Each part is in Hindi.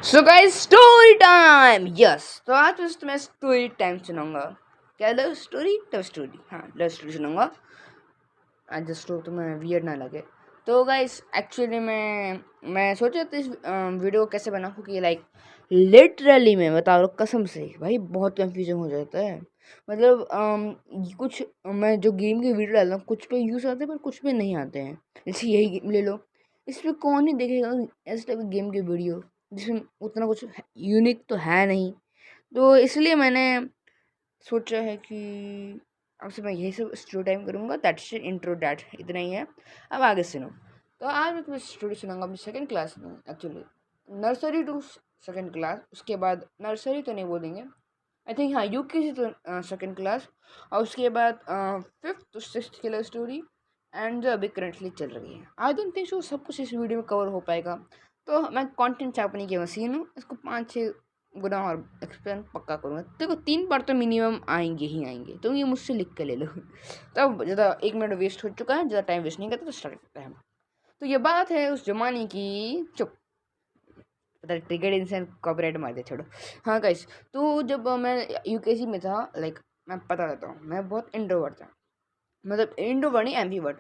So guys story time. Yes, तो आज मैं स्टोरी टाइम सुनाऊंगा। क्या लव स्टोरी? लव स्टोरी, हाँ लव स्टोरी सुनाऊंगा आज। जस्ट तो तुम्हें वियर्ड ना लगे। तो गाइस एक्चुअली मैं सोचा था इस वीडियो को कैसे बनाऊँ, क्योंकि लिटरली मैं बता रहा हूँ कसम से भाई बहुत कंफ्यूजन हो जाता है। मतलब कुछ मैं जो गेम के वीडियो डालता हूँ कुछ पे यूज़ आते हैं पर कुछ पे नहीं आते हैं। जैसे यही गेम ले लो, इस पर कौन ही देखेगा ऐसे टाइप गेम के वीडियो जिसमें उतना कुछ यूनिक तो है नहीं। तो इसलिए मैंने सोचा है कि आपसे मैं यही सब स्टोरी टाइम करूँगा। दैट्स इंट्रो, डैट इतना ही है। अब आगे सुनो। तो आज मैं तुम्हें स्टोरी सुनाऊंगा अपनी सेकंड क्लास में। Actually nursery to second class, उसके बाद नर्सरी तो नहीं बोलेंगे, आई थिंक हाँ यूकेजी तो सेकंड क्लास, और उसके बाद फिफ्थ टू सिक्स्थ की लव स्टोरी एंड जो अभी करंटली चल रही है। आई डोंट थिंक सो सब कुछ इस वीडियो में कवर हो पाएगा। तो मैं कंटेंट छापने की मशीन हूँ, इसको 5-6 गुना और एक्सप्लेन पक्का करूँगा। देखो 3 बार तो मिनिमम आएंगे ही आएंगे, तो ये मुझसे लिख के ले लो। तब ज़्यादा 1 मिनट वेस्ट हो चुका है, ज़्यादा टाइम वेस्ट नहीं करते, तो स्टार्ट करते हैं। तो ये बात है उस जमाने की। चुप, पता ट्रिगर्ड इंसान कॉपीराइट मार दे, छोड़ो। हाँ गाइस, तो जब मैं यूकेजी में था, मैं पता देता हूँ, मैं बहुत इंट्रोवर्ट था। मतलब इंट्रोवर्ट नहीं, एम्बीवर्ट।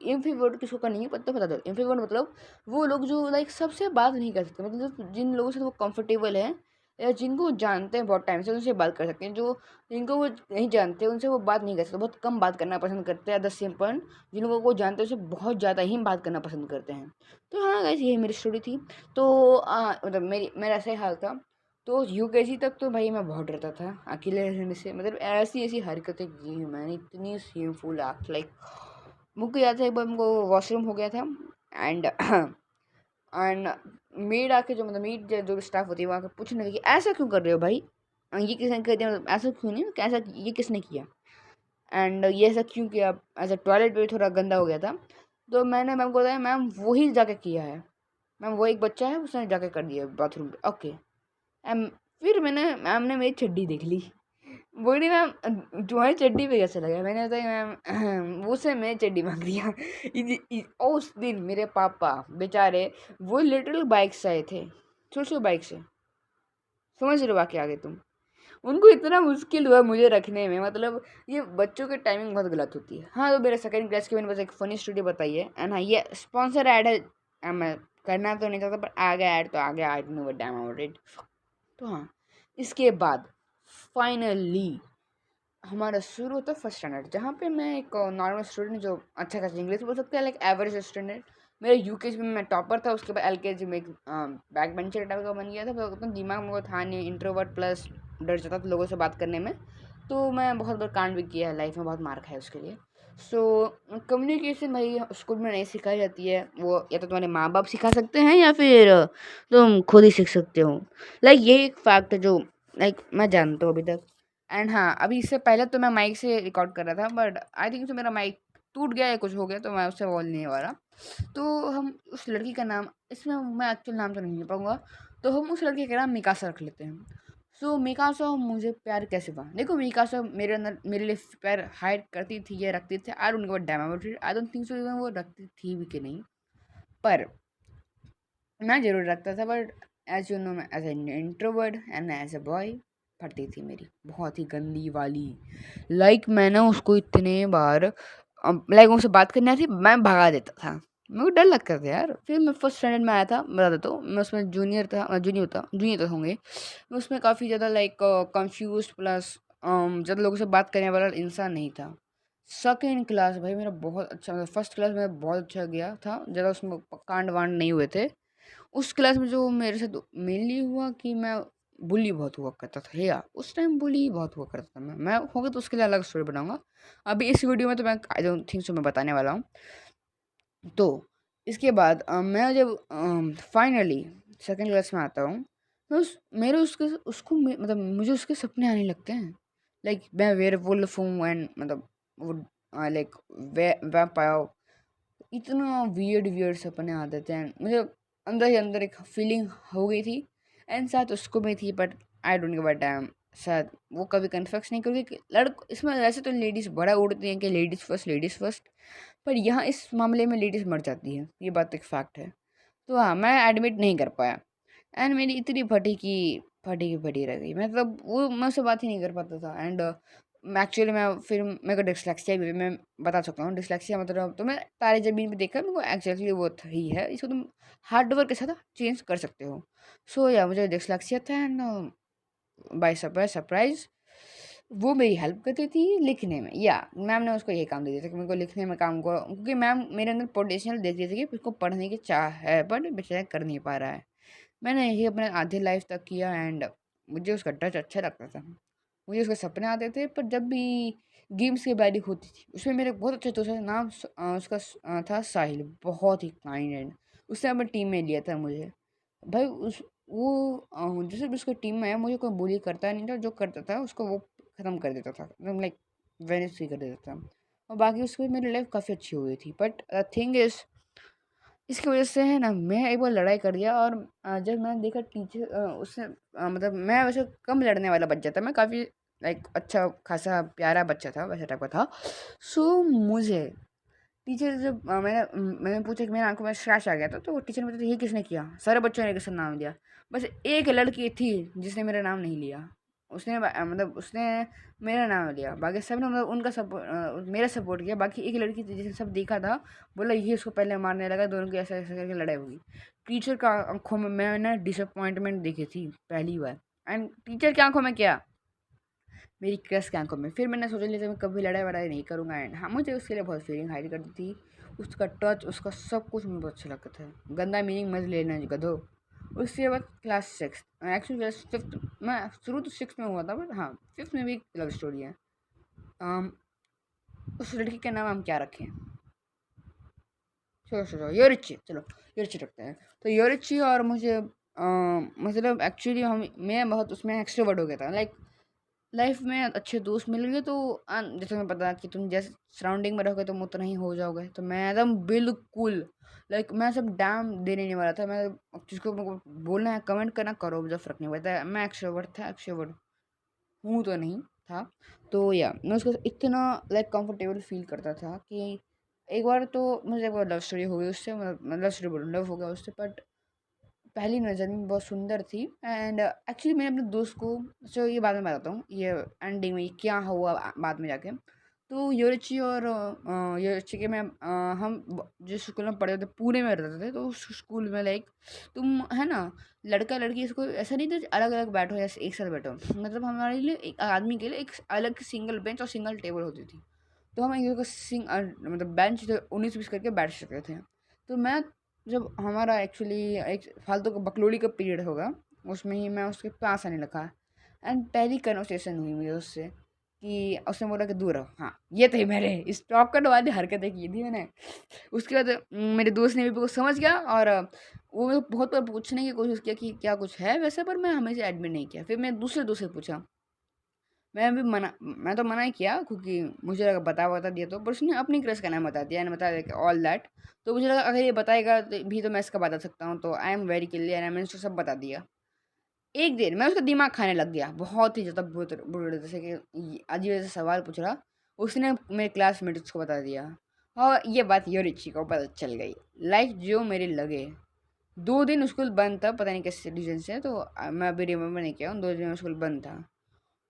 एम्बीवर्ट किसको का नहीं है पता, बता दो। एम्बीवर्ट मतलब वो लोग जो सबसे बात नहीं कर सकते, मतलब जिन लोगों से वो कंफर्टेबल है या जिनको वो जानते हैं बहुत टाइम से, उनसे बात कर सकते हैं। जो जिनको वो नहीं जानते उनसे वो बात नहीं कर सकते, बहुत कम बात करना पसंद करते हैं। द सेम पॉइंट जिन लोगों को जानते हैं उनसे बहुत ज़्यादा ही बात करना पसंद करते हैं। तो हाँ गाइस, यही मेरी स्टोरी थी। तो मतलब मेरा ऐसा ही हाल था। तो यूकेजी तक तो भाई मैं बहुत डरता था अकेले रहने से। मतलब ऐसी ऐसी हरकतें की हैं मैंने, इतनी शेमफुल एक्ट। मुझको याद है एक बार मुझको वॉशरूम हो गया था, एंड एंड मेड आके जो मतलब मेड जो स्टाफ होती है वहाँ के पूछने लगी ऐसा क्यों कर रहे हो भाई, ये किसने कर दिया, मतलब ऐसा क्यों नहीं, ऐसा ये किसने किया, एंड ये ऐसा क्यों किया। ऐसा टॉयलेट भी थोड़ा गंदा हो गया था। तो मैंने मैम को बताया मैम वही जाके किया है, मैम वो एक बच्चा है उसने जाके कर दिया बाथरूम पे। ओके। एम फिर मैम ने मेरी चड्डी देख ली। बोली मैम तुम्हारी चड्डी पे कैसे लगा। मैंने बताया मैम वो से मैं चड्डी मांग दिया। उस दिन मेरे पापा बेचारे वो लिटिल बाइक से आए थे, छोटे बाइक से, समझ रहे हो बाकी आगे तुम। उनको इतना मुश्किल हुआ मुझे रखने में, मतलब ये बच्चों की टाइमिंग बहुत गलत होती है। हाँ, तो मेरे सेकंड क्लास की मैंने बस एक फ़नी स्टोरी बताई है। एंड हाँ, ये स्पॉन्सर ऐड है। मैं करना तो नहीं चाहता पर आ गया ऐड तो आ गया, I don't know what damn about it. तो हाँ, इसके बाद फाइनली हमारा शुरू होता है फर्स्ट स्टैंडर्ड, जहाँ पे मैं एक नॉर्मल स्टूडेंट जो अच्छा खासा इंग्लिश बोल सकते हैं, एवरेज स्टूडेंट। मेरे यूकेजी में मैं टॉपर था, उसके बाद एलकेजी में एक बैक बेंचर टाइप का बन गया था। पर उतना दिमाग में था नहीं, इंट्रोवर्ट प्लस डर जाता था लोगों से बात करने में। तो मैं बहुत बार कांड भी किया है लाइफ में, बहुत मार खाया उसके लिए। सो कम्युनिकेशन भाई स्कूल में नहीं सिखाई जाती है, वो या तो तुम्हारे माँ बाप सिखा सकते हैं या फिर तुम खुद ही सीख सकते हो। ये एक फैक्ट है जो मैं जानता हूँ अभी तक। एंड हाँ, अभी इससे पहले तो मैं माइक से रिकॉर्ड कर रहा था, बट आई थिंक तो मेरा माइक टूट गया या कुछ हो गया, तो मैं उससे बोल नहीं वाला। तो हम उस लड़की का नाम, इसमें मैं एक्चुअल नाम तो नहीं ले पाऊँगा, तो हम उस लड़के का नाम मिकासा रख लेते हैं। सो मिकासा मुझे प्यार कैसे हुआ, देखो मिकासा मेरे अंदर मेरे लिए प्यार हाइड करती थी या रखती थी, I don't give a damn about it. I don't think so वो रखती थी भी कि नहीं, पर मैं ज़रूर रखता था। बट एज यू नो, मैं as an introvert and as a boy फटती थी मेरी बहुत ही गंदी वाली। मैंने उसको इतने बार उनसे बात करनी थी, मैं भगा देता था। मेरे को डर लगता था यार। फिर मैं फर्स्ट स्टैंडर्ड में आया था, बता देता हूँ, मैं उसमें जूनियर तो होंगे। मैं उसमें काफ़ी ज़्यादा कंफ्यूज प्लस ज़्यादा लोगों से बात करने वाला इंसान नहीं था। सेकेंड क्लास भाई मेरा बहुत अच्छा, मतलब फर्स्ट क्लास में बहुत अच्छा गया था, ज़्यादा उसमें कांड वांड नहीं हुए थे। उस क्लास में जो मेरे साथ मेनली हुआ कि मैं बुली बहुत हुआ करता था, या उस टाइम बुली बहुत हुआ करता था। मैं होगा तो उसके लिए अलग स्टोरी बनाऊंगा। अभी इस वीडियो में तो मैं आई डोंट थिंक सो मैं बताने वाला हूँ। तो इसके बाद मैं जब फाइनली सेकंड क्लास में आता हूँ, मैं उस मेरे उसके उसको मतलब मुझे उसके सपने आने लगते हैं। मैं वेयर वुल्फ हूँ एंड मतलब वो वैम्पायर, इतना वियर्ड वियर्ड सपने आते थे। मुझे अंदर ही अंदर एक फीलिंग हो गई थी, एंड साथ उसको भी थी, but I don't give a dam. शायद वो कभी कन्फेक्स नहीं, क्योंकि इसमें वैसे तो लेडीज़ बड़ा उड़ती हैं कि लेडीज़ फर्स्ट, पर यहाँ इस मामले में लेडीज़ मर जाती है, ये बात एक फैक्ट है। तो हाँ, मैं एडमिट नहीं कर पाया। एंड मेरी इतनी फटी रह गई, मतलब वो मैं उससे बात ही नहीं कर पाता था। एंड एक्चुअली मैं फिर मेरे को डिसलेक्सिया भी, मैं बता सकता हूँ डिसलेक्सिया मतलब, तो मैं तारे ज़मीन पे देखा मेरे को एग्जैक्टली वो ही है, इसको तुम हार्ड वर्क के साथ चेंज कर सकते हो। सो या मुझे डिसलेक्सिया था, एंड बाय सरप्राइज वो मेरी हेल्प करती थी लिखने में। या मैम ने उसको ये काम दे दिया था कि मेरे को लिखने में काम को, क्योंकि मैम मेरे अंदर पोटेंशियल देख रही थी कि उसको पढ़ने की चाह है बट बेचारा कर नहीं पा रहा है। मैंने यही अपने आधे लाइफ तक किया, एंड मुझे उसका टच अच्छा लगता था। मुझे उसके सपने आते थे, पर जब भी गेम्स की बारी होती थी उसमें मेरे बहुत अच्छे दोस्त का नाम उसका था साहिल, बहुत ही काइंड एंड उसने अपनी टीम में लिया था मुझे। भाई उस वो जैसे भी उसको टीम में आया, मुझे कोई बुली करता नहीं था, जो करता था उसको वो ख़त्म कर देता था, एकदम लाइक वेनिस ही कर देता था। और बाकी उसके बाद मेरी लाइफ काफ़ी अच्छी हुई थी, बट थिंग इज़ इसकी वजह से है ना मैं एक बार लड़ाई कर दिया। और जब मैंने देखा टीचर उससे मतलब मैं वैसे कम लड़ने वाला बच्चा था, मैं काफ़ी लाइक अच्छा खासा प्यारा बच्चा था, वैसे टाइप का था। सो मुझे टीचर जब मैंने पूछा कि मेरी आंखों में स्क्रैच आ गया था, तो टीचर ने बताया ये किसने किया, सारे बच्चों ने किसने नाम लिया, बस एक लड़की थी जिसने मेरा नाम नहीं लिया। उसने मतलब उसने मेरा नाम लिया, बाकी सब ने मतलब उनका सपोर्ट मेरा सपोर्ट किया। बाकी एक लड़की थी जिसे सब देखा था, बोला ये इसको पहले मारने लगा, दोनों की ऐसे ऐसे करके लड़ाई होगी। टीचर का आंखों में मैंने डिसअपॉइंटमेंट देखी थी पहली बार। एंड टीचर की आंखों में क्या, मेरी क्रश की आंखों में। फिर मैंने सोचा लिया मैं कभी लड़ाई वड़ाई नहीं करूँगा। एंड हाँ, मुझे उसके लिए बहुत फीलिंग हाइड करती थी। उसका टच, उसका सब कुछ मुझे बहुत अच्छा लगता था। गंदा मीनिंग मत लेना गधो। उसके बाद class six, actually class fifth, मैं शुरू तो सिक्स में हुआ था, बट हाँ फिफ्थ में भी एक लव स्टोरी है। अम, उस लड़की का नाम हम क्या रखें, चलो चलो योरिची, चलो योरिची रखते हैं। तो योरिची और मुझे मतलब एक्चुअली हम मैं बहुत उसमें एक्सट्रोवर्ट हो गया था। लाइक लाइफ में अच्छे दोस्त मिल गए तो जैसे मैं पता कि तुम जैसे सराउंडिंग में रहोगे तुम उतना ही हो जाओगे, तो मैं एकदम बिल्कुल लाइक मैं सब डैम देने नहीं वाला था। मैं जिसको मेरे को बोलना है कमेंट करना करो, मुझे फ़र्क नहीं पड़ता। मैं एक्सट्रोवर्ट था, एक्सट्रोवर्ट हूँ तो नहीं था। तो या मैं उसको इतना लाइक कंफर्टेबल फील करता था कि एक बार तो मुझे एक बार लव स्टोरी हो गई उससे, मतलब लव स्टोरी बोलूँ, लव हो गया उससे। बट पहली नज़र में बहुत सुंदर थी। एंड एक्चुअली मैंने अपने दोस्त को, जो ये बाद में बताता हूँ, ये एंडिंग में क्या हुआ बाद में जाके। तो योरिची और योरिची के मैं हम जिस स्कूल में पढ़े थे पुणे में रहते थे, तो उस स्कूल में लाइक तुम है ना लड़का लड़की इसको ऐसा नहीं था अलग अलग बैठो या एक साथ बैठो, मतलब हमारे लिए एक आदमी के लिए एक अलग सिंगल बेंच और सिंगल टेबल होती थी। तो हम एक मतलब बेंच 19-20 करके बैठ सकते थे। तो मैं जब हमारा एक्चुअली एक फालतू का बकलोड़ी का पीरियड होगा, उसमें ही मैं उसके पास आने लगा। एंड पहली कन्वर्सेशन हुई मुझे उससे कि उसने बोला कि दूर रहो। हाँ, ये थे मेरे स्टॉकर वाली हरकतें की थी मैंने। उसके बाद मेरे दोस्त ने भी वो समझ गया, और वो मेरे को बहुत बार पूछने की कोशिश किया कि क्या कुछ है वैसे, पर मैं हमेशा एडमिट नहीं किया। फिर मैं दूसरे दोस्त से पूछा, मैं तो मना ही किया क्योंकि मुझे लगा बता दिया तो, पर उसने अपनी क्रश का नाम बता दिया, एंड बता दिया कि ऑल दैट। तो मुझे लगा अगर ये बताएगा तो भी तो मैं इसका बता सकता हूँ, तो आई एम वेरी क्लियर, मैंने उसको सब बता दिया। एक दिन मैं उसका दिमाग खाने लग गया बहुत ही ज़्यादा बुरे जैसे कि अजीब ऐसे सवाल पूछ रहा। उसने मेरे क्लासमेट्स को बता दिया, और ये बात योरिची को पता चल गई। लाइक जो मेरे लगे 2 दिन स्कूल बंद था, पता नहीं किस रीजन से, तो मैं अभी रिमेम्बर नहीं किया, उन 2 दिन स्कूल बंद था।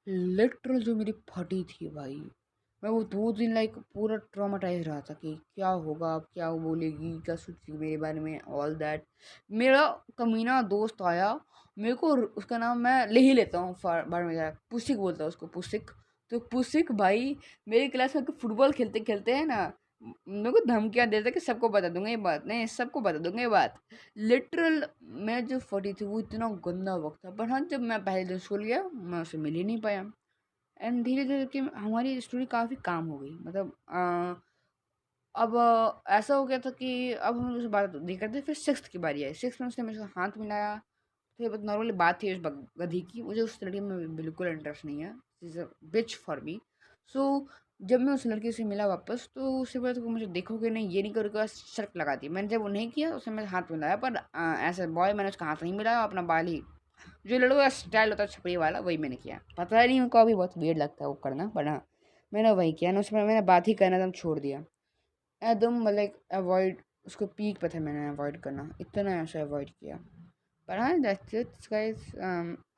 लिटरल जो मेरी फटी थी भाई, मैं वो 2 दिन लाइक पूरा ट्रॉमाटाइज रहा था कि क्या होगा, अब क्या वो बोलेगी, क्या सोचेगी मेरे बारे में, ऑल दैट। मेरा कमीना दोस्त आया, मेरे को उसका नाम मैं ले ही लेता हूँ बार में जाए, पुसिक बोलता हूँ उसको, पुसिक। तो पुसिक भाई मेरी क्लास में फुटबॉल खेलते खेलते हैं ना, मेरे को धमकियाँ देता कि सबको बता दूंगा ये बात, नहीं सबको बता दूंगा ये बात। लिटरल मैं जो फटी थी वो इतना गंदा वक्त था। पर हाँ, जब मैं पहले दिन स्कूल गया मैं उससे मिल ही नहीं पाया। एंड धीरे धीरे कि हमारी स्टोरी काफ़ी काम हो गई, मतलब अब ऐसा हो गया था कि अब हम उस बात नहीं करते। फिर सिक्स्थ की बारी आई, सिक्स्थ में उसने मेरे साथ हाथ मिलाया। तो ये बस नॉर्मली बात थी उस गधी की, मुझे उस लड़की में बिल्कुल इंटरेस्ट नहीं है, is a beach for me. सो जब मैं उस लड़की से मिला वापस, तो उससे बोला तो मुझे देखोगे नहीं, ये नहीं करोगे, शर्त लगा दी। मैंने जब वो नहीं किया उसने मेरे हाथ मिलाया, पर ऐसा बॉय मैंने उसका हाथ नहीं मिलाया, अपना बाल ही, जो लड़कों का स्टाइल होता है छपरी वाला, वही मैंने किया। पता नहीं उनको अभी बहुत वियर्ड लगता है वो करना, पर हाँ मैंने वही किया ना। उसमें मैंने बात ही करना एकदम छोड़ दिया, एकदम मतलब अवॉइड, उसको पीक पे था मैंने अवॉइड करना, इतना ऐसा अवॉइड किया। पर हाँ दैट्स इट गाइस।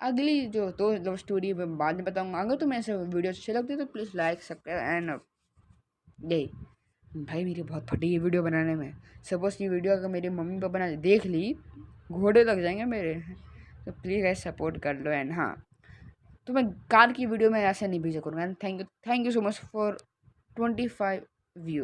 अगली जो दो लव स्टोरी मैं बाद में बताऊँगा। अगर तुम्हें ऐसे वीडियो अच्छे लगते तो प्लीज़ लाइक सब्सक्राइब एंड यही। भाई मेरी बहुत फटी है वीडियो बनाने में। सपोज़ ये वीडियो अगर मेरी मम्मी पापा ने देख ली, घोड़े लग जाएंगे मेरे। तो प्लीज़ गाइस सपोर्ट कर लो। एंड हाँ, तो मैं कार की वीडियो में ऐसे नहीं भेजा करूँगा। And thank you so much for 25 view.